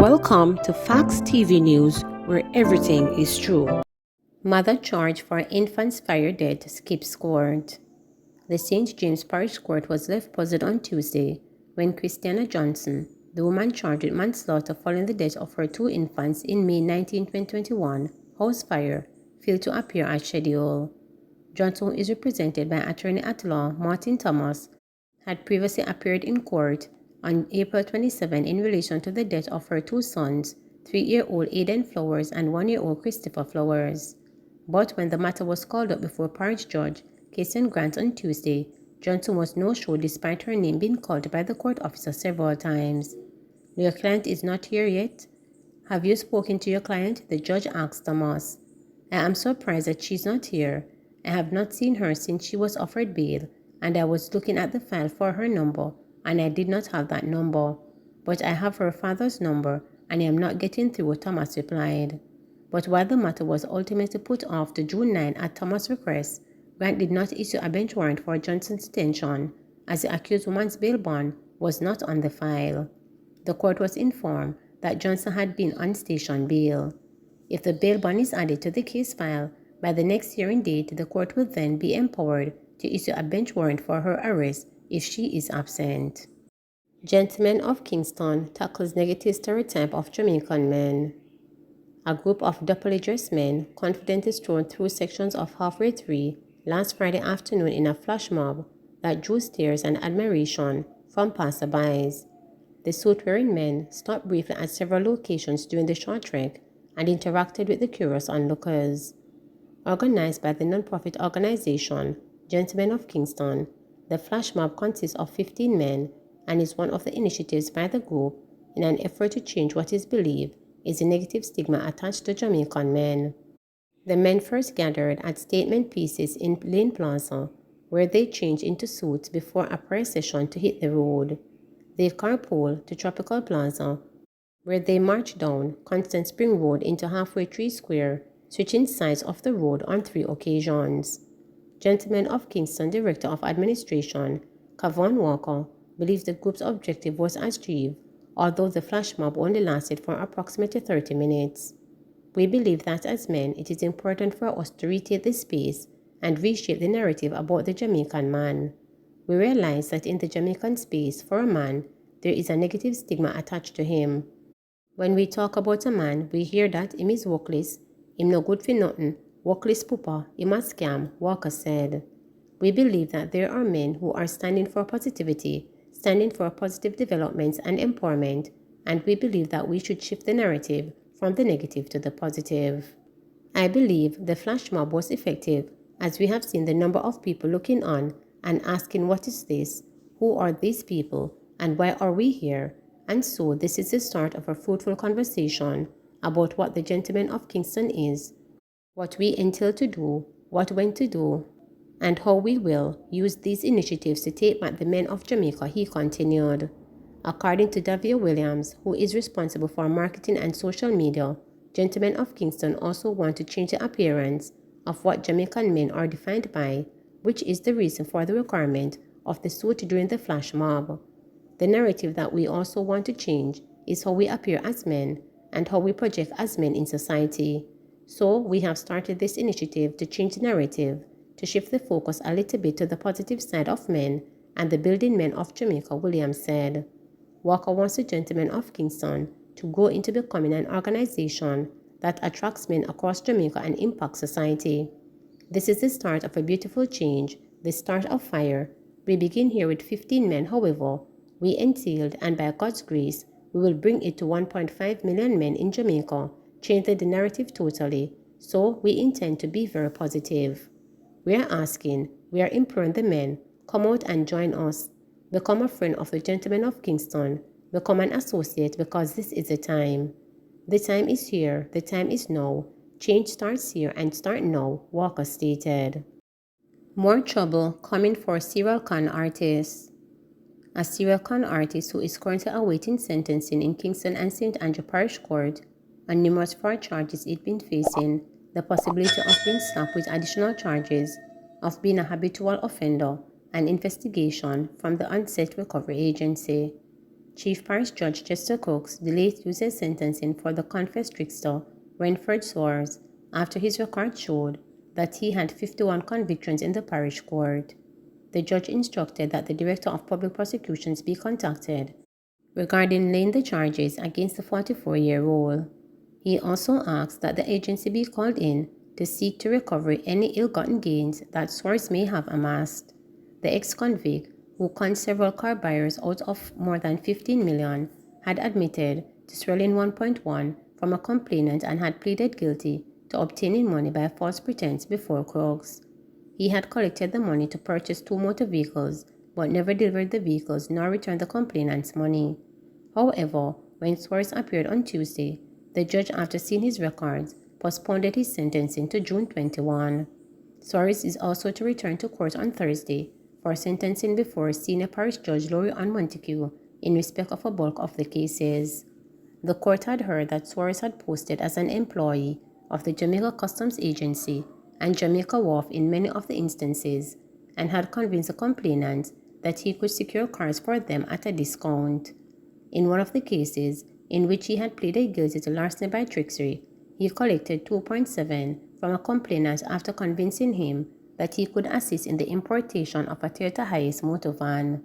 Welcome to Facts TV News, where everything is true. Mother charged for infant's fire death skips court. The St. James Parish Court was left puzzled on Tuesday when Christiana Johnson, the woman charged with manslaughter following the death of her two infants in May 19, 2021, house fire, failed to appear as scheduled. Johnson, who is represented by attorney at law Martin Thomas, had previously appeared in court on April 27 in relation to the death of her two sons, 3-year-old Aiden Flowers and 1-year-old Christopher Flowers. But when the matter was called up before Parish Judge Kingston Grant on Tuesday, Johnson was no-show despite her name being called by the court officer several times. "Your client is not here yet? Have you spoken to your client?" the judge asked Thomas. "I am surprised that she's not here. I have not seen her since she was offered bail, and I was looking at the file for her number, and I did not have that number. But I have her father's number, and I am not getting through," Thomas replied. But while the matter was ultimately put off to June 9 at Thomas' request, Grant did not issue a bench warrant for Johnson's detention, as the accused woman's bail bond was not on the file. The court was informed that Johnson had been on station bail. If the bail bond is added to the case file, by the next hearing date, the court will then be empowered to issue a bench warrant for her arrest if she is absent. Gentlemen of Kingston tackles negative stereotype of Jamaican men. A group of dapperly dressed men confidently strolled through sections of Halfway Tree last Friday afternoon in a flash mob that drew stares and admiration from passerbys. The suit-wearing men stopped briefly at several locations during the short trek and interacted with the curious onlookers. Organized by the non-profit organization Gentlemen of Kingston, the flash mob consists of 15 men and is one of the initiatives by the group in an effort to change what is believed is a negative stigma attached to Jamaican men. The men first gathered at Statement Pieces in Lane Plaza, where they changed into suits before a prayer session to hit the road. They carpooled to Tropical Plaza, where they marched down Constant Spring Road into Halfway Tree Square, switching sides of the road on 3 occasions. Gentlemen of Kingston Director of Administration, Kavon Walker, believes the group's objective was achieved, although the flash mob only lasted for approximately 30 minutes. "We believe that as men, it is important for us to retake this space and reshape the narrative about the Jamaican man. We realize that in the Jamaican space, for a man, there is a negative stigma attached to him. When we talk about a man, we hear that him is workless, him no good for nothing, workless pooper, him a scam," Walker said. "We believe that there are men who are standing for positivity, standing for positive developments and empowerment, and we believe that we should shift the narrative from the negative to the positive. I believe the flash mob was effective, as we have seen the number of people looking on and asking, what is this? Who are these people? And why are we here? And so this is the start of a fruitful conversation about what the Gentlemen of Kingston is, what we intend to do, what when to do, and how we will use these initiatives to take back the men of Jamaica," he continued. According to Davia Williams, who is responsible for marketing and social media, Gentlemen of Kingston also want to change the appearance of what Jamaican men are defined by, which is the reason for the requirement of the suit during the flash mob. "The narrative that we also want to change is how we appear as men and how we project as men in society. So we have started this initiative to change the narrative, to shift the focus a little bit to the positive side of men and the building men of Jamaica," Williams said. Walker wants the Gentlemen of Kingston to grow into becoming an organization that attracts men across Jamaica and impacts society. "This is the start of a beautiful change, the start of fire. We begin here with 15 men, however, we entailed, and by God's grace, we will bring it to 1.5 million men in Jamaica, change the narrative totally. So we intend to be very positive. We are asking, we are imploring the men, come out and join us. Become a friend of the Gentlemen of Kingston. Become an associate, because this is the time. The time is here, the time is now. Change starts here and start now," Walker stated. More trouble coming for Cyril Khan Artists. A Cyril Khan artist who is currently awaiting sentencing in Kingston and St. Andrew Parish Court on numerous fraud charges he'd been facing, the possibility of being slapped with additional charges of being a habitual offender, and investigation from the Onset Recovery Agency. Chief Parish Judge Chester Cox delayed Tuesday's sentencing for the confessed trickster Renford Soares after his record showed that he had 51 convictions in the parish court. The judge instructed that the Director of Public Prosecutions be contacted regarding laying the charges against the 44-year-old. He also asked that the agency be called in to seek to recover any ill-gotten gains that Soares may have amassed. The ex-convict, who conned several car buyers out of more than $15 million, had admitted to stealing 1.1 from a complainant and had pleaded guilty to obtaining money by a false pretense before Crooks. He had collected the money to purchase 2 motor vehicles, but never delivered the vehicles nor returned the complainant's money. However, when Soares appeared on Tuesday, the judge, after seeing his records, postponed his sentencing to June 21. Soares is also to return to court on Thursday for sentencing before Senior Parish Judge Laurie Ann Montague in respect of a bulk of the cases. The court had heard that Soares had posted as an employee of the Jamaica Customs Agency and Jamaica Wharf in many of the instances, and had convinced the complainant that he could secure cars for them at a discount. In one of the cases, in which he had pleaded guilty to larceny by trickery, he collected 2.7 from a complainant after convincing him that he could assist in the importation of a Toyota Hiace motor van.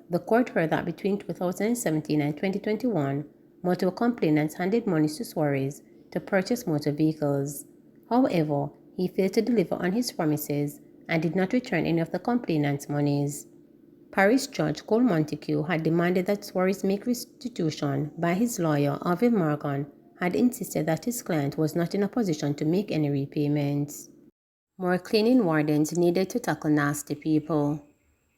The court heard that between 2017 and 2021, multiple complainants handed monies to Soares to purchase motor vehicles. However, he failed to deliver on his promises and did not return any of the complainants' monies. Parish Judge Cole Montague had demanded that Soares make restitution, but his lawyer, Alvin Morgan, had insisted that his client was not in a position to make any repayments. More cleaning wardens needed to tackle nasty people.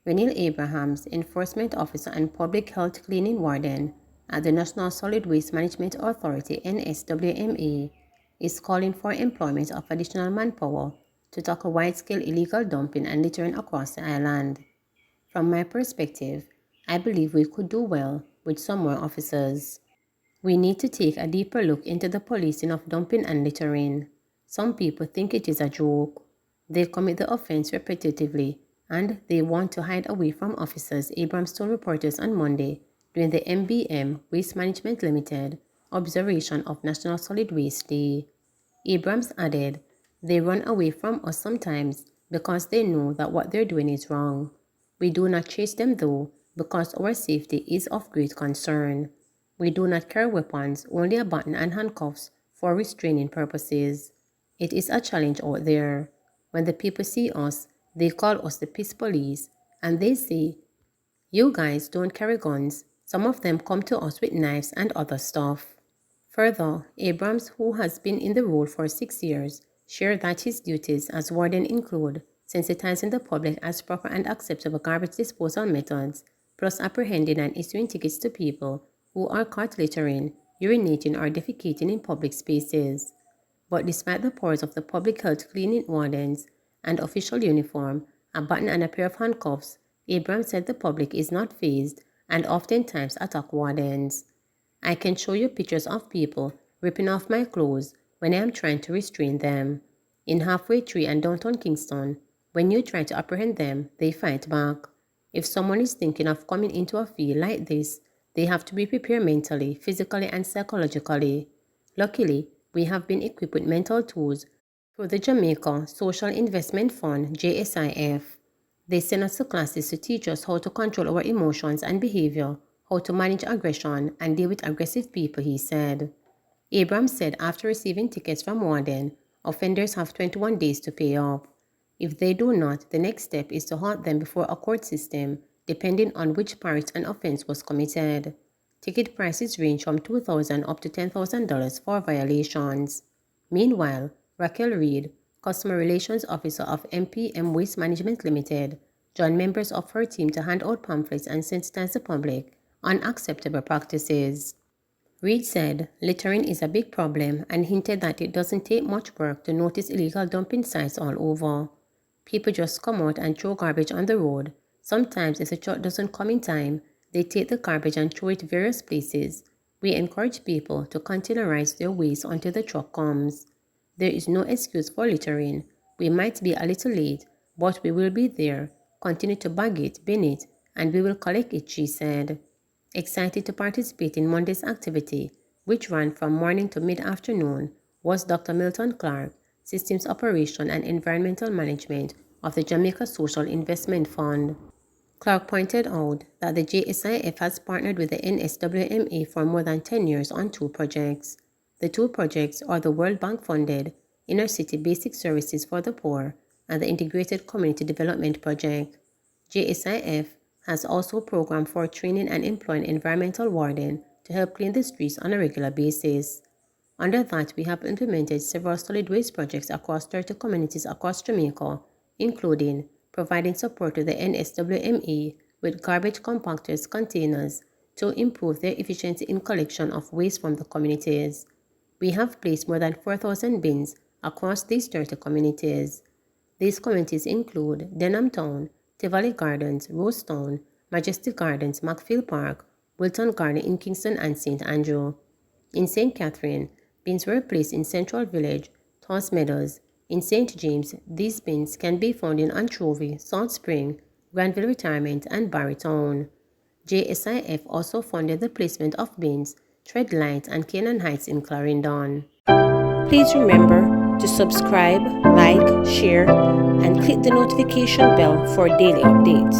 Renil Abrahams, Enforcement Officer and Public Health Cleaning Warden at the National Solid Waste Management Authority NSWMA, is calling for employment of additional manpower to tackle wide-scale illegal dumping and littering across the island. From my perspective, I believe we could do well with some more officers. We need to take a deeper look into the policing of dumping and littering. Some people think it is a joke. They commit the offense repetitively, and they want to hide away from officers, Abrams told reporters on Monday during the MBM Waste Management Limited observation of National Solid Waste Day. Abrams added, "They run away from us sometimes because they know that what they're doing is wrong. We do not chase them though, because our safety is of great concern. We do not carry weapons, only a baton and handcuffs for restraining purposes. It is a challenge out there. When the people see us, they call us the Peace Police, and they say, 'You guys don't carry guns.' Some of them come to us with knives and other stuff." Further, Abrams, who has been in the role for 6 years, shared that his duties as warden include sensitizing the public as proper and acceptable garbage disposal methods, plus apprehending and issuing tickets to people who are caught littering, urinating, or defecating in public spaces. But despite the powers of the public health cleaning wardens and official uniform, a baton and a pair of handcuffs, Abrams said the public is not fazed and oftentimes attack wardens. "I can show you pictures of people ripping off my clothes when I am trying to restrain them. In Halfway Tree and downtown Kingston, when you try to apprehend them, they fight back. If someone is thinking of coming into a field like this, they have to be prepared mentally, physically, and psychologically. Luckily, we have been equipped with mental tools through the Jamaica Social Investment Fund, JSIF. They send us to classes to teach us how to control our emotions and behavior, how to manage aggression, and deal with aggressive people," he said. Abrams said after receiving tickets from warden, offenders have 21 days to pay up. If they do not, the next step is to halt them before a court system, depending on which parish an offense was committed. Ticket prices range from $2,000 up to $10,000 for violations. Meanwhile, Raquel Reed, Customer Relations Officer of MPM Waste Management Limited, joined members of her team to hand out pamphlets and sensitize the public on acceptable practices. Reed said littering is a big problem and hinted that it doesn't take much work to notice illegal dumping sites all over. People just come out and throw garbage on the road. Sometimes if the truck doesn't come in time, they take the garbage and throw it various places. We encourage people to containerize their waste until the truck comes. There is no excuse for littering. We might be a little late, but we will be there. Continue to bag it, bin it, and we will collect it," she said. Excited to participate in Monday's activity, which ran from morning to mid-afternoon, was Dr. Milton Clark, Systems Operation and Environmental Management of the Jamaica Social Investment Fund. Clark pointed out that the JSIF has partnered with the NSWMA for more than 10 years on 2 projects. The 2 projects are the World Bank-funded Inner City Basic Services for the Poor and the Integrated Community Development Project. JSIF has also programmed for training and employing environmental wardens to help clean the streets on a regular basis. Under that, we have implemented several solid waste projects across 30 communities across Jamaica, including providing support to the NSWMA with garbage compactors containers to improve their efficiency in collection of waste from the communities. We have placed more than 4,000 bins across these 30 communities. These communities include Denham Town, Tivoli Gardens, Rosetown, Majestic Gardens, Macfield Park, Wilton Garden in Kingston and St. Andrew. In St. Catherine, bins were placed in Central Village, Toss Meadows. In St. James, these bins can be found in Anchovy, Salt Spring, Granville Retirement, and Barrytown. JSIF also funded the placement of bins, Treadlight, and Canaan Heights in Clarendon. Please remember to subscribe, like, share, and click the notification bell for daily updates.